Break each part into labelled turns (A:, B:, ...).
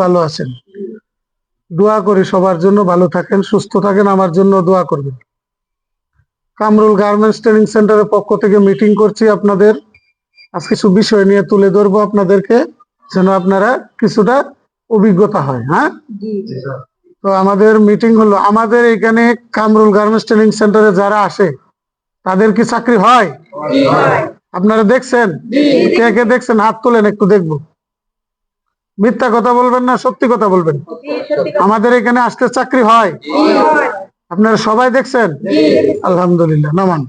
A: ভালো আছেন? দোয়া করি সবার জন্য ভালো থাকেন, সুস্থ থাকেন, আমার জন্য দোয়া করবেন। কামরুল গার্মেন্টস ট্রেনিং সেন্টারের পক্ষ থেকে মিটিং করছি আপনাদের। আজকে কিছু বিষয় নিয়ে তুলে ধরবো আপনাদেরকে, যেন আপনারা কিছুটা অভিজ্ঞতা হয়। হ্যাঁ, তো আমাদের মিটিং হলো, আমাদের এখানে কামরুল গার্মেন্টস ট্রেনিং সেন্টারে যারা আসে তাদের কি চাকরি হয়? আপনারা দেখছেন? কে কে দেখছেন হাত তোলেন, একটু দেখবো। মিথ্যা কথা বলবেন না, সত্যি কথা বলবেন। আমাদের এখানে আসতে চাকরি হয়? আপনারা সবাই দেখছেন? আলহামদুলিল্লাহ, নামান।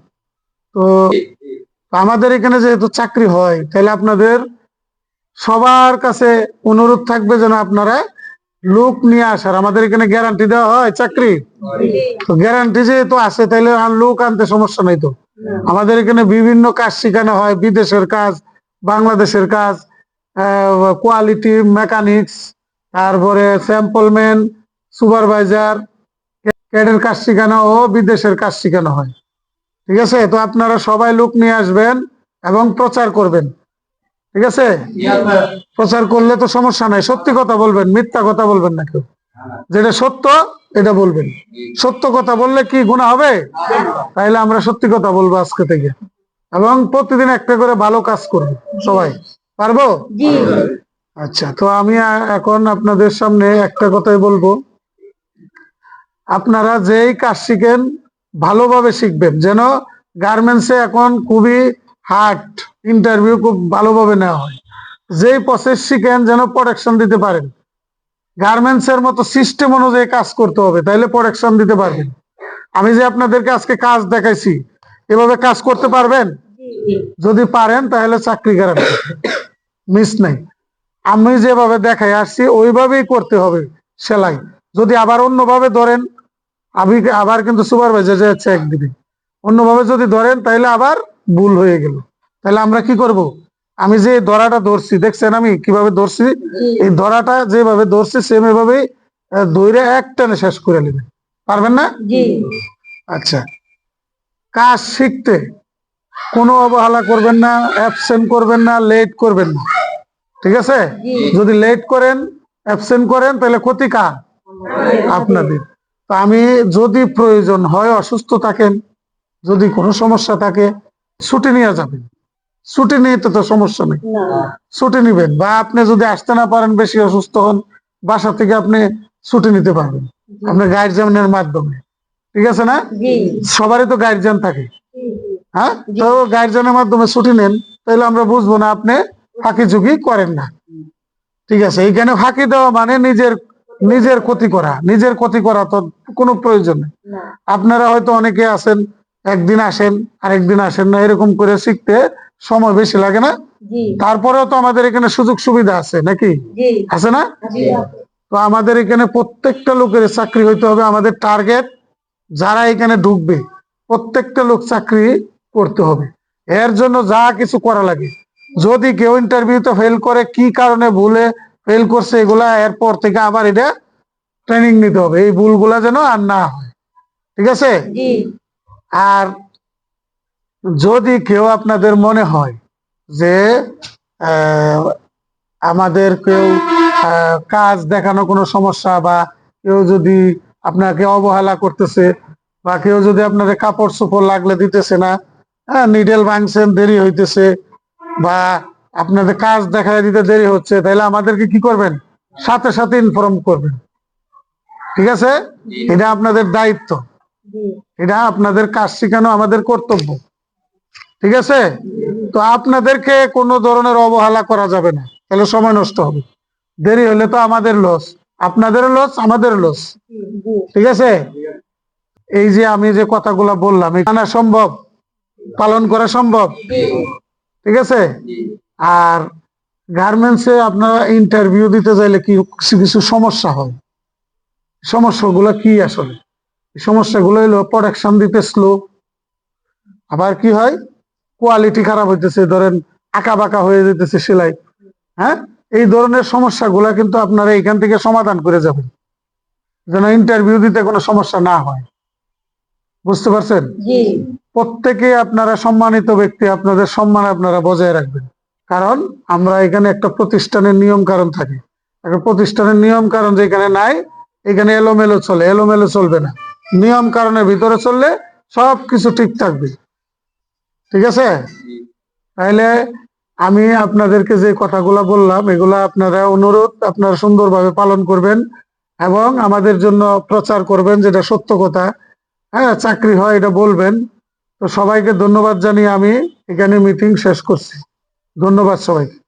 A: তো আমাদের এখানে যেহেতু চাকরি হয়, তাহলে আপনাদের সবার কাছে অনুরোধ থাকবে যেন আপনারা লোক নিয়ে আসার। আমাদের এখানে গ্যারান্টি দেওয়া হয় চাকরি, তো গ্যারান্টি যেহেতু আছে তাহলে লোক আনতে সমস্যা নাই। তো আমাদের এখানে বিভিন্ন কাজ শেখানো হয়, বিদেশের কাজ, বাংলাদেশের কাজ, কোয়ালিটি মেকানিক্স, তারপরে স্যাম্পলম্যান, সুপারভাইজার, ক্যাডের কাজ শেখানো ও বিদেশের কাজ শেখানো হয়। ঠিক আছে? তো আপনারা সবাই লোক নিয়ে আসবেন এবং প্রচার করবেন। ঠিক আছে? প্রচার করলে তো সমস্যা নাই, সত্যি কথা বলবেন, মিথ্যা কথা বলবেন না কেউ। যেটা সত্য এটা বলবেন। সত্য কথা বললে কি গুনাহ হবে? তাইলে আমরা সত্যি কথা বলবো আজকে থেকে, এবং প্রতিদিন একটা করে ভালো কাজ করবো। সবাই পারবো? আচ্ছা, তো আমি এখন আপনাদের সামনে একটা কথাই বলবো। আপনারা যেই কাজ শিখেন ভালোভাবে শিখবেন, যেন গার্মেন্টসে এখন খুবই হার্ড, ইন্টারভিউ খুব ভালোভাবে নেওয়া হয়। যেই প্রসেস শিখেন যেন প্রোডাকশন দিতে পারেন। গার্মেন্টস এর মতো সিস্টেম অনুযায়ী কাজ করতে হবে, তাইলে প্রোডাকশন দিতে পারবেন। আমি যে আপনাদেরকে আজকে কাজ দেখাইছি, এভাবে কাজ করতে পারবেন? যদি পারেন তাহলে চাকরি গ্যারান্টি, মিস নাই। আমি যেভাবে দেখাই আসছি ওইভাবেই করতে হবে সেলাই। যদি আবার অন্যভাবে ধরেন, আমি আবার কিন্তু সুপারভাইজার যে চেক দিবে। অন্যভাবে যদি ধরেন তাহলে আবার ভুল হয়ে গেল। তাহলে আমরা কি করব? আমি যে ধরাটা ধরছি, দেখছেন আমি কিভাবে ধরছি? এই ধরাটা যেভাবে ধরছি সেম এভাবেই ধরে এক টানে শেষ করে নেবেন। পারবেন না? আচ্ছা, কাজ শিখতে কোনো অবহেলা করবেন না, অ্যাবসেন্ট করবেন না, লেট করবেন না। ঠিক আছে? যদি লেট করেন, অ্যাবসেন্ট করেন, তাহলে ক্ষতি কার? আপনাদের। তো আমি, যদি প্রয়োজন হয়, অসুস্থ থাকেন, যদি কোনো সমস্যা থাকে, ছুটি নিয়ে যাবেন। ছুটি নিয়ে তো সমস্যা নেই, ছুটি নিবেন। বা আপনি যদি আসতে না পারেন, বেশি অসুস্থ হন, বাসা থেকে আপনি ছুটি নিতে পারবেন আপনার গাইডজানের মাধ্যমে। ঠিক আছে না? সবারই তো গাইডজান থাকে। হ্যাঁ, তো গাইডজানের মাধ্যমে ছুটি নেন, তাহলে আমরা বুঝবো না আপনি ফাঁকি ঝুঁকি করেন না। ঠিক আছে? এইখানে ফাঁকি দেওয়া মানে নিজের নিজের ক্ষতি করা। নিজের ক্ষতি করা তো কোনো প্রয়োজন নেই। আপনারা হয়তো অনেকে আছেন, একদিন আসেন আরেকদিন আসেন না, এরকম করে শিখতে সময় বেশি লাগে না? তারপরেও তো আমাদের এখানে সুযোগ সুবিধা আছে নাকি? আছে না? তো আমাদের এখানে প্রত্যেকটা লোকের চাকরি হইতে হবে। আমাদের টার্গেট, যারা এখানে ঢুকবে প্রত্যেকটা লোক চাকরি করতে হবে। এর জন্য যা কিছু করা লাগে, যদি কেউ ইন্টারভিউতে ফেল করে, কি কারণে ভুলে ফেল করছে, এগুলা এরপর থেকে আবার এটা ট্রেনিং নিতে হবে, এই ভুলগুলা যেন আর না হয়। ঠিক আছে? আর যদি কেউ আপনাদের মনে হয় যে আমাদের কেউ কাজ দেখানো কোনো সমস্যা, বা কেউ যদি আপনাকে অবহেলা করতেছে, বা কেউ যদি আপনাদের কাপড় চোপড় লাগলে দিতেছে না, নিডেল ভাঙছেন, দেরি হইতেছে, বা আপনাদের কাজ দেখায় দিতে দেরি হচ্ছে, তাহলে আমাদেরকে কি করবেন? সাথে সাথে ইনফর্ম করবেন। ঠিক আছে? এটা আপনাদের দায়িত্ব, এটা আপনাদের কাজ শেখানো আমাদের কর্তব্য। ঠিক আছে? তো আপনাদেরকে কোনো ধরনের অবহেলা করা যাবে না, তাহলে সময় নষ্ট হবে। দেরি হলে তো আমাদের লস, আপনাদের লস, আমাদের লস। ঠিক আছে? এই যে আমি যে কথাগুলো বললাম, এটা সম্ভব, পালন করা সম্ভব। ঠিক আছে? আর গার্মেন্টসে আপনারা ইন্টারভিউ দিতে চাইলে কি কিছু কিছু সমস্যা হয়। সমস্যাগুলো কি আসলে? সমস্যাগুলো হলো প্রোডাকশন দিতে স্লো, আবার কি হয়, কোয়ালিটি খারাপ হইতেছে, ধরেন আঁকা বাঁকা হয়ে যেতেছে সেলাই। হ্যাঁ, এই ধরনের সমস্যাগুলা কিন্তু আপনারা এখান থেকে সমাধান করে যাবেন, যেন ইন্টারভিউ দিতে কোনো সমস্যা না হয়। বুঝতে পারছেন? প্রত্যেকে আপনারা সম্মানিত ব্যক্তি, আপনাদের সম্মান আপনারা বজায় রাখবেন, কারণ আমরা এখানে একটা প্রতিষ্ঠানের নিয়ম কারণ থাকে। একটা প্রতিষ্ঠানের নিয়ম কারণ যেখানে নাই, এখানে এলোমেলো চলে, এলোমেলো চলবে না। নিয়ম কারণের ভিতরে চললে সবকিছু ঠিক থাকবে। ঠিক আছে? তাইলে আমি আপনাদেরকে যে কথাগুলো বললাম, এগুলা আপনারা অনুরোধ আপনারা সুন্দরভাবে পালন করবেন এবং আমাদের জন্য প্রচার করবেন, যেটা সত্য কথা। হ্যাঁ, চাকরি হয় এটা বলবেন। তো সবাইকে ধন্যবাদ জানিয়ে আমি এখানে মিটিং শেষ করছি। ধন্যবাদ সবাইকে।